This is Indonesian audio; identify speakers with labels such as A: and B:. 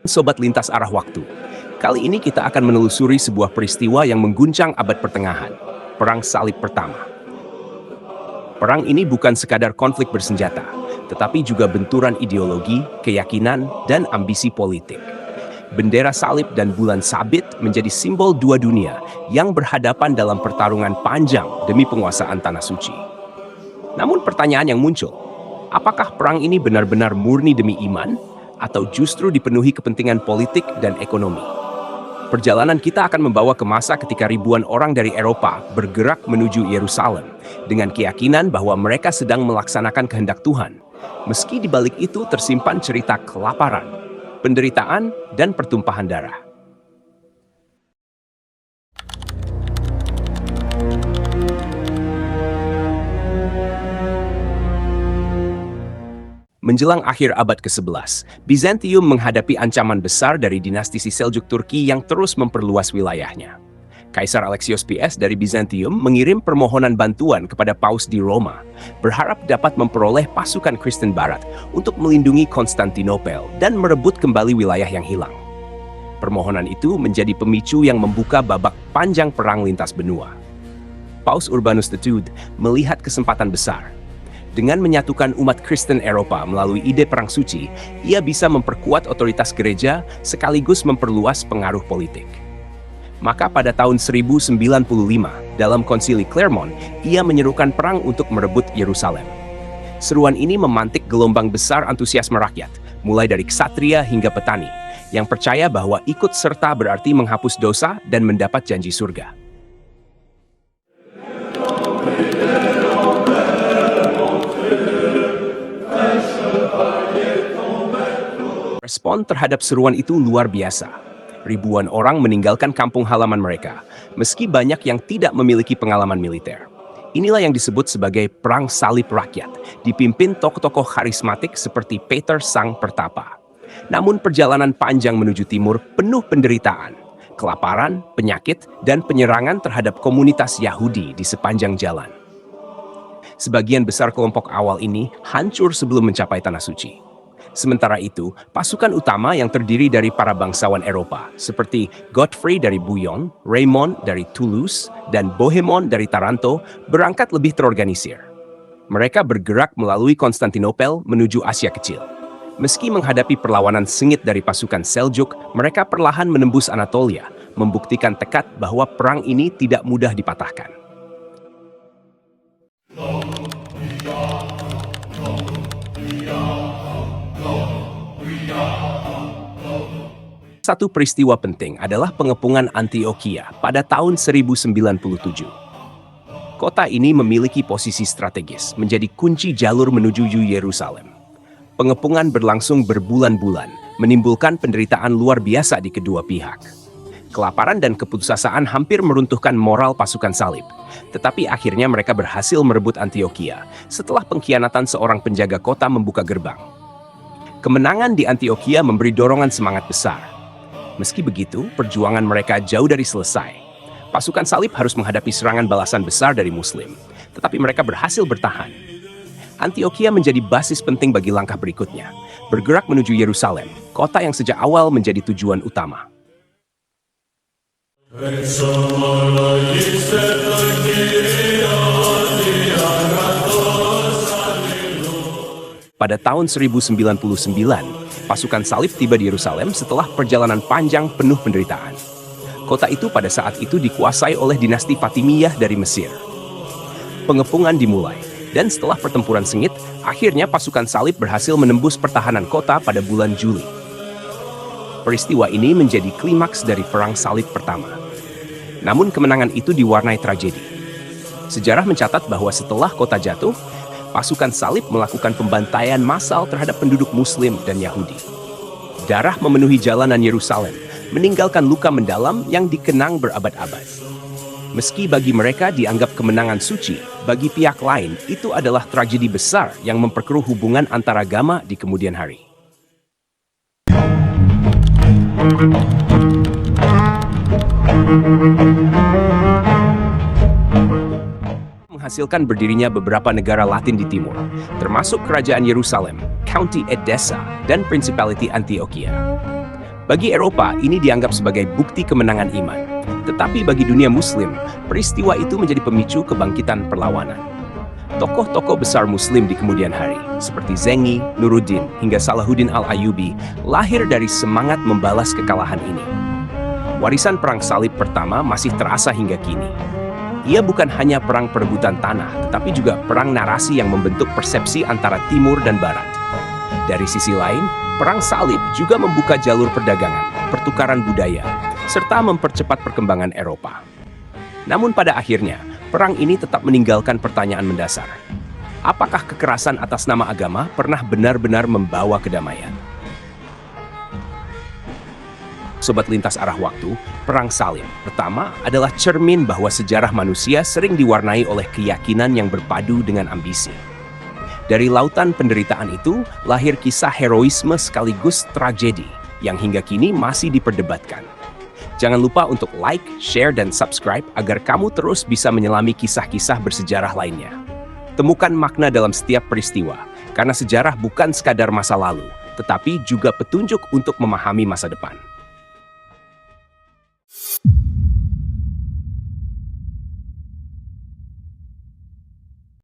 A: Sobat Lintas Arah Waktu. Kali ini kita akan menelusuri sebuah peristiwa yang mengguncang abad pertengahan, Perang Salib Pertama. Perang ini bukan sekadar konflik bersenjata, tetapi juga benturan ideologi, keyakinan, dan ambisi politik. Bendera salib dan bulan sabit menjadi simbol dua dunia yang berhadapan dalam pertarungan panjang demi penguasaan Tanah Suci. Namun pertanyaan yang muncul, apakah perang ini benar-benar murni demi iman, atau justru dipenuhi kepentingan politik dan ekonomi? Perjalanan kita akan membawa ke masa ketika ribuan orang dari Eropa bergerak menuju Yerusalem dengan keyakinan bahwa mereka sedang melaksanakan kehendak Tuhan. Meski di balik itu tersimpan cerita kelaparan, penderitaan, dan pertumpahan darah. Menjelang akhir abad ke-11, Bizantium menghadapi ancaman besar dari dinasti Seljuk Turki yang terus memperluas wilayahnya. Kaisar Alexios PS dari Bizantium mengirim permohonan bantuan kepada Paus di Roma, berharap dapat memperoleh pasukan Kristen Barat untuk melindungi Konstantinopel dan merebut kembali wilayah yang hilang. Permohonan itu menjadi pemicu yang membuka babak panjang perang lintas benua. Paus Urbanus II melihat kesempatan besar. Dengan menyatukan umat Kristen Eropa melalui ide perang suci, ia bisa memperkuat otoritas gereja sekaligus memperluas pengaruh politik. Maka pada tahun 1095, dalam konsili Clermont, ia menyerukan perang untuk merebut Yerusalem. Seruan ini memantik gelombang besar antusiasme rakyat, mulai dari ksatria hingga petani, yang percaya bahwa ikut serta berarti menghapus dosa dan mendapat janji surga. Respon terhadap seruan itu luar biasa. Ribuan orang meninggalkan kampung halaman mereka, meski banyak yang tidak memiliki pengalaman militer. Inilah yang disebut sebagai Perang Salib Rakyat, dipimpin tokoh-tokoh karismatik seperti Peter Sang Pertapa. Namun perjalanan panjang menuju timur penuh penderitaan, kelaparan, penyakit, dan penyerangan terhadap komunitas Yahudi di sepanjang jalan. Sebagian besar kelompok awal ini hancur sebelum mencapai Tanah Suci. Sementara itu, pasukan utama yang terdiri dari para bangsawan Eropa, seperti Godfrey dari Bouillon, Raymond dari Toulouse, dan Bohemond dari Taranto, berangkat lebih terorganisir. Mereka bergerak melalui Konstantinopel menuju Asia Kecil. Meski menghadapi perlawanan sengit dari pasukan Seljuk, mereka perlahan menembus Anatolia, membuktikan tekad bahwa perang ini tidak mudah dipatahkan. Satu peristiwa penting adalah pengepungan Antioquia pada tahun 1097. Kota ini memiliki posisi strategis, menjadi kunci jalur menuju Yerusalem. Pengepungan berlangsung berbulan-bulan, menimbulkan penderitaan luar biasa di kedua pihak. Kelaparan dan keputusasaan hampir meruntuhkan moral pasukan salib, tetapi akhirnya mereka berhasil merebut Antioquia setelah pengkhianatan seorang penjaga kota membuka gerbang. Kemenangan di Antioquia memberi dorongan semangat besar. Meski begitu, perjuangan mereka jauh dari selesai. Pasukan salib harus menghadapi serangan balasan besar dari Muslim, tetapi mereka berhasil bertahan. Antioquia menjadi basis penting bagi langkah berikutnya, bergerak menuju Yerusalem, kota yang sejak awal menjadi tujuan utama. Pada tahun 1099, pasukan salib tiba di Yerusalem setelah perjalanan panjang penuh penderitaan. Kota itu pada saat itu dikuasai oleh dinasti Fatimiyah dari Mesir. Pengepungan dimulai, dan setelah pertempuran sengit, akhirnya pasukan salib berhasil menembus pertahanan kota pada bulan Juli. Peristiwa ini menjadi klimaks dari Perang Salib Pertama. Namun kemenangan itu diwarnai tragedi. Sejarah mencatat bahwa setelah kota jatuh, pasukan salib melakukan pembantaian massal terhadap penduduk Muslim dan Yahudi. Darah memenuhi jalanan Yerusalem, meninggalkan luka mendalam yang dikenang berabad-abad. Meski bagi mereka dianggap kemenangan suci, bagi pihak lain itu adalah tragedi besar yang memperkeruh hubungan antaragama di kemudian hari. Menghasilkan berdirinya beberapa negara Latin di timur, termasuk Kerajaan Yerusalem, County Edessa, dan Principality Antioquia. Bagi Eropa, ini dianggap sebagai bukti kemenangan iman. Tetapi bagi dunia Muslim, peristiwa itu menjadi pemicu kebangkitan perlawanan. Tokoh-tokoh besar Muslim di kemudian hari, seperti Zengi, Nuruddin, hingga Salahuddin Al-Ayyubi, lahir dari semangat membalas kekalahan ini. Warisan Perang Salib pertama masih terasa hingga kini. Ia bukan hanya perang perebutan tanah, tetapi juga perang narasi yang membentuk persepsi antara Timur dan Barat. Dari sisi lain, Perang Salib juga membuka jalur perdagangan, pertukaran budaya, serta mempercepat perkembangan Eropa. Namun pada akhirnya, perang ini tetap meninggalkan pertanyaan mendasar. Apakah kekerasan atas nama agama pernah benar-benar membawa kedamaian? Sobat Lintas Arah Waktu, Perang Salib pertama adalah cermin bahwa sejarah manusia sering diwarnai oleh keyakinan yang berpadu dengan ambisi. Dari lautan penderitaan itu, lahir kisah heroisme sekaligus tragedi yang hingga kini masih diperdebatkan. Jangan lupa untuk like, share, dan subscribe agar kamu terus bisa menyelami kisah-kisah bersejarah lainnya. Temukan makna dalam setiap peristiwa, karena sejarah bukan sekadar masa lalu, tetapi juga petunjuk untuk memahami masa depan.